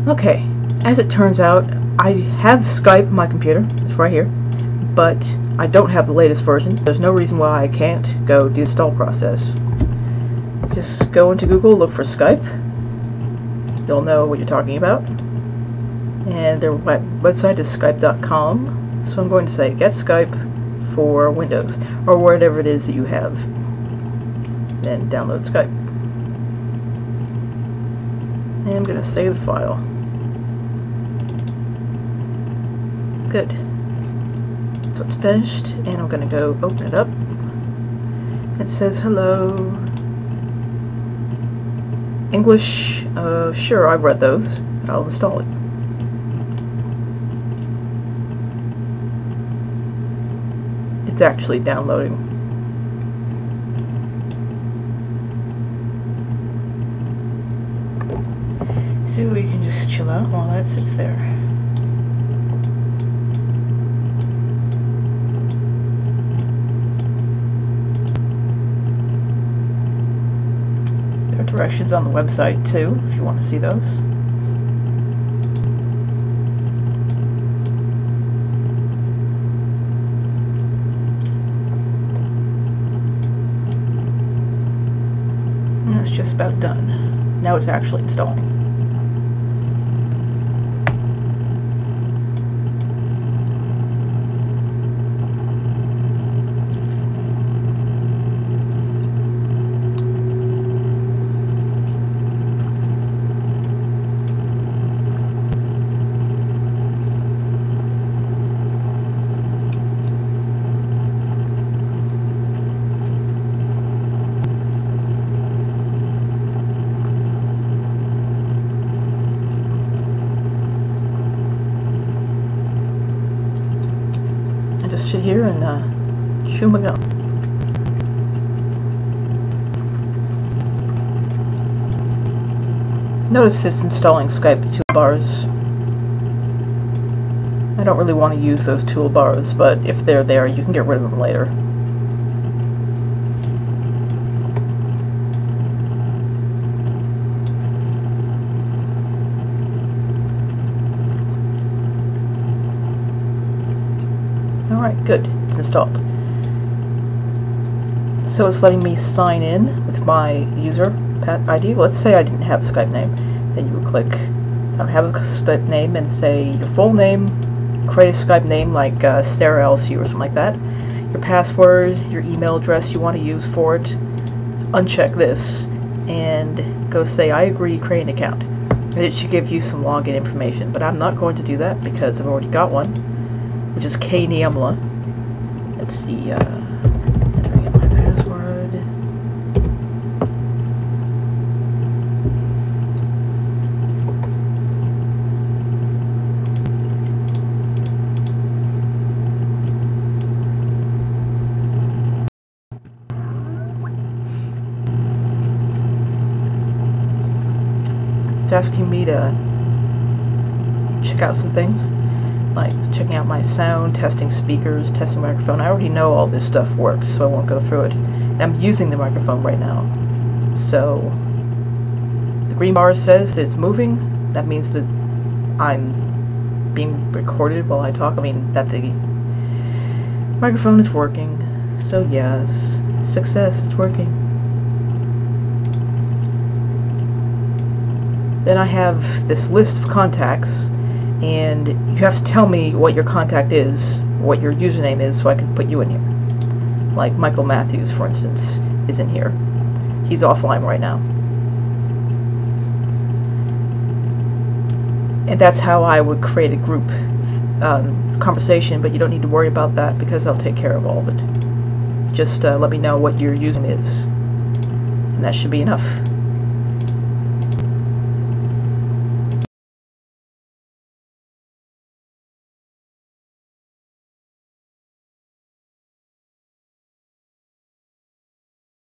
Okay, as it turns out, I have Skype on my computer. It's right here. But I don't have the latest version. There's no reason why I can't go do the install process. Just go into Google, look for Skype. You'll know what you're talking about. And their website is skype.com. So I'm going to say get Skype for Windows, or whatever it is that you have. Then download Skype. And I'm going to save the file. Good. So it's finished, and I'm going to go open it up. It says hello. English, sure, I've read those. I'll install it. It's actually downloading. So we can just chill out while that sits there. There are directions on the website too, if you want to see those. And that's just about done. Now it's actually installing. Just sit here and chew my gum. Notice this installing Skype toolbars. I don't really want to use those toolbars, but if they're there, you can get rid of them later. Alright, good. It's installed. So it's letting me sign in with my user ID. Let's say I didn't have a Skype name. Then you would click I don't have a Skype name and say your full name, create a Skype name like Sarah LC or something like that. Your password, your email address you want to use for it. Uncheck this and go say I agree, create an account. And it should give you some login information, but I'm not going to do that because I've already got one, which is K Niemla. Let's see, entering in my password. It's asking me to check out some things, like checking out my sound, testing speakers, testing microphone. I already know all this stuff works, so I won't go through it. And I'm using the microphone right now. So the green bar says that it's moving. That means that I'm being recorded while I talk. I mean, that the microphone is working. So yes, success, it's working. Then I have this list of contacts, and you have to tell me what your contact is, what your username is, so I can put you in here. Like Michael Matthews, for instance, is in here. He's offline right now. And that's how I would create a group conversation, but you don't need to worry about that because I'll take care of all of it. Just let me know what your username is, and that should be enough.